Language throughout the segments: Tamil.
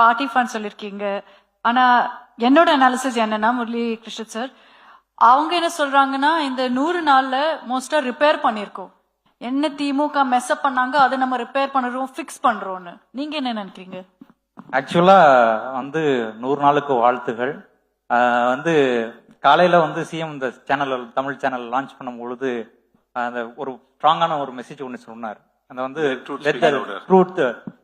பார்ட்டி ஃபண்ட் சொல்லிருக்கீங்க. ஆனா என்னோட அனாலிசிஸ் என்னன்னா முரளி கிருஷ்ணன் சார் அவங்க என்ன சொல்றாங்கன்னா இந்த 100 நாள்ல மோஸ்டா ரிப்பேர் பண்ணிருக்கோம். என்ன திமுக மெஸ்அப் பண்ணாங்க அதை நம்ம ரிப்பேர் பண்றோம் ஃபிக்ஸ் பண்றோம்னு நீங்க என்ன நினைக்கிறீங்க? ஆக்சுவலா 100 நாளுக்கு வாழ்த்துகள். காலையில சிஎம் இந்த சேனல் தமிழ் சேனல் லான்ச் பண்ணும் பொழுது அந்த ஒரு ஸ்ட்ராங்கான ஒரு மெசேஜ் ஒன்று சொன்னார். அந்த ட்ரூத்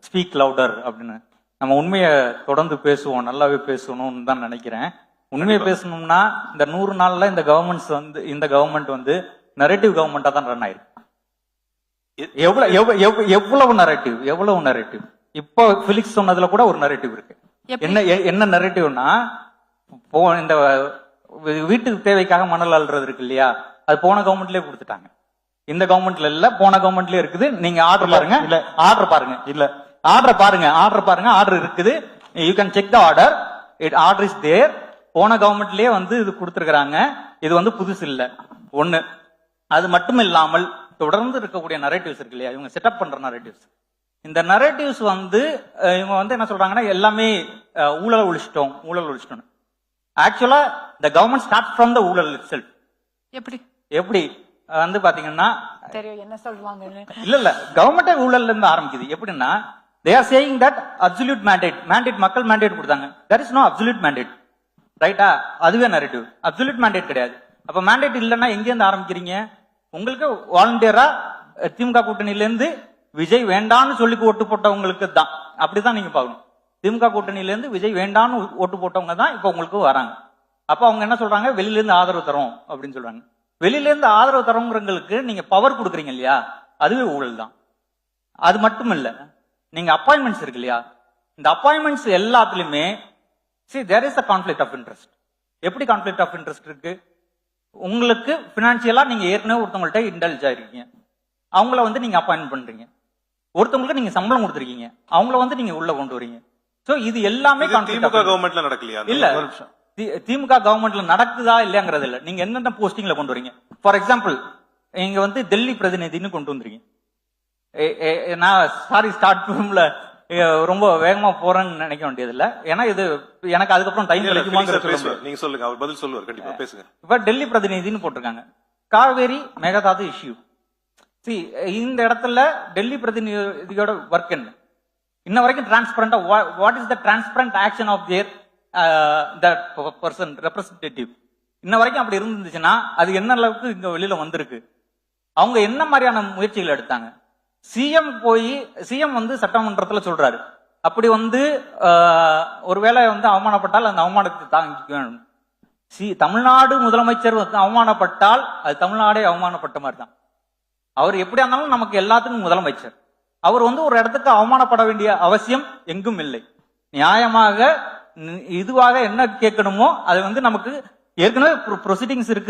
ஸ்பீக் லவுடர் அப்படின்னு. நம்ம உண்மையை தொடர்ந்து பேசுவோம், நல்லாவே பேசணும்னு தான் நினைக்கிறேன். உண்மையை பேசணும்னா இந்த 100 நாள்ல இந்த கவர்மெண்ட் நரேட்டிவ் கவர்மெண்டா தான் ரன் ஆயிருக்கு. எவ்வளவு நரேட்டிவ் இப்போ பிலிக்ஸ் சொன்னதுல கூட ஒரு நரேட்டிவ் இருக்கு. என்ன நரேட்டிவ்னா இந்த வீட்டுக்கு தேவைக்காக மணல் அள்ளுறது இருக்கு இல்லையா, அது போன கவர்மெண்ட்லயே கொடுத்துட்டாங்க. இந்த கவர்மெண்ட்ல இல்ல, போன கவர்மெண்ட்லயே இருக்குது. நீங்க ஆர்டர் பாருங்க, ஆர்டர் இருக்குது. You can check the order, order is there. போன கவர்மெண்ட்லயே இது கொடுத்திருக்காங்க. இது புதுசு இல்ல. ஒண்ணு அது மட்டும் இல்லாமல் தொடர்ந்து இருக்கக்கூடிய நரேட்டிவ்ஸ் இருக்கு இல்லையா, இவங்க செட்டப் பண்ற நரேட்டிவ்ஸ். இந்த நரேட்டிவ்ஸ் இவங்க என்ன சொல்றாங்கன்னா எல்லாமே ஊழல் ஒழிச்சிட்டோம். ஆக்சுவலா the government starts from the ஊழல் itself. எப்படி பாத்தீங்கன்னா தெரியும் என்ன சொல்வாங்க. இல்ல கவர்மெண்ட் ஊழல்ல இருந்து ஆரம்பிக்குது. எப்படின்னா they are saying that absolute mandate மக்கள் mandate கொடுத்தாங்க. there is no absolute mandate, ரைட்டா? அதுவே நரேட்டிவ். அப்சல்யூட் mandate கிடையாது. அப்ப mandate இல்லன்னா எங்க இருந்து ஆரம்பிக்கிறீங்க? உங்களுக்கு வாலண்டியரா திமுக கூட்டணியில இருந்து விஜய் வேண்டான்னு சொல்லி ஓட்டு போட்டவங்களுக்கு தான். அப்படிதான் நீங்க பாக்கணும். திமுக கூட்டணியில இருந்து விஜய் வேண்டான்னு ஓட்டு போட்டவங்க தான் இப்ப உங்களுக்கு வராங்க. அப்ப அவங்க என்ன சொல்றாங்க, வெளியில இருந்து ஆதரவு தரோம் அப்படின்னு சொல்றாங்க. வெளியில இருந்து ஆதரவு தரவங்களுக்கு நீங்க பவர் கொடுக்குறீங்க இல்லையா, அதுவே ஊழல் தான். அது மட்டும் இல்ல, நீங்க அப்பாயின்மெண்ட்ஸ் இருக்கு இல்லையா, இந்த அப்பாயின்மெண்ட்ஸ் எல்லாத்துலயுமே there is a conflict of interest. எப்படி கான்ஃபிளிக்ட் ஆஃப் இன்ட்ரெஸ்ட் இருக்கு? உங்களுக்கு பினான்சியலா நீங்க ஏற்கனவே ஒருத்தவங்கள்ட்ட இன்டெலிஜ் ஆயிருக்கீங்க, அவங்கள நீங்க அப்பாயின்ட் பண்றீங்க. ஒருத்தவங்களுக்கு நீங்க சம்பளம் கொடுத்துருக்கீங்க, அவங்கள நீங்க உள்ள கொண்டு வரீங்க. சோ இது எல்லாமே திமுக கவர்மெண்ட்ல நடக்கலையா? இல்ல, திமுக கவர்மெண்ட்ல நடக்குதா இல்லையாங்கிறது இல்ல, நீங்க எந்தெந்த போஸ்டிங்ல கொண்டு வரீங்க. ஃபார் எக்ஸாம்பிள் இங்க டெல்லி பிரதிநிதின்னு கொண்டு வந்துறீங்க. நான் ஸ்டார்ட் ரொம்ப வேகமா போறேன்னு நினைக்க வேண்டியது இல்ல, ஏன்னா இது எனக்கு அதுக்கப்புறம் டைம் கிடைக்குமா. நீங்க சொல்லுங்க, அவர் பதில் சொல்லுவார், கண்டிப்பா பேசுங்க. இப்ப டெல்லி பிரதிநிதின்னு போட்டிருக்காங்க. காவேரி மேகதாது இஷ்யூ. இந்த இடத்துல டெல்லி பிரதிநிதியோட ஒர்க் என்ன? இன்ன வரைக்கும் டிரான்ஸ்பரண்டா what is the transparent action of their that person representative? இன்ன வரைக்கும் அப்படி இருந்துச்சுன்னா அது என்ன அளவுக்கு இங்க வெளியில வந்திருக்கு? அவங்க என்ன மாதிரியான முயற்சிகள் எடுத்தாங்க? சிஎம் சட்டமன்றத்துல சொல்றாரு, அப்படி ஒருவேளை அவமானப்பட்டால் அந்த அவமானத்தை தாங்கிக்க. தமிழ்நாடு முதலமைச்சர் அவமானப்பட்டால் அது தமிழ்நாடே அவமானப்பட்ட மாதிரி தான். அவர் எப்படியா இருந்தாலும் நமக்கு எல்லாத்துக்கும் முதலமைச்சர். அவர் ஒரு இடத்துக்கு அவமானப்பட வேண்டிய அவசியம் எங்கும் இல்லை. நியாயமாக இதுவாக என்ன கேட்கணுமோ அது நமக்கு ஏற்கனவே ப்ரொசீடிங்ஸ் இருக்கு.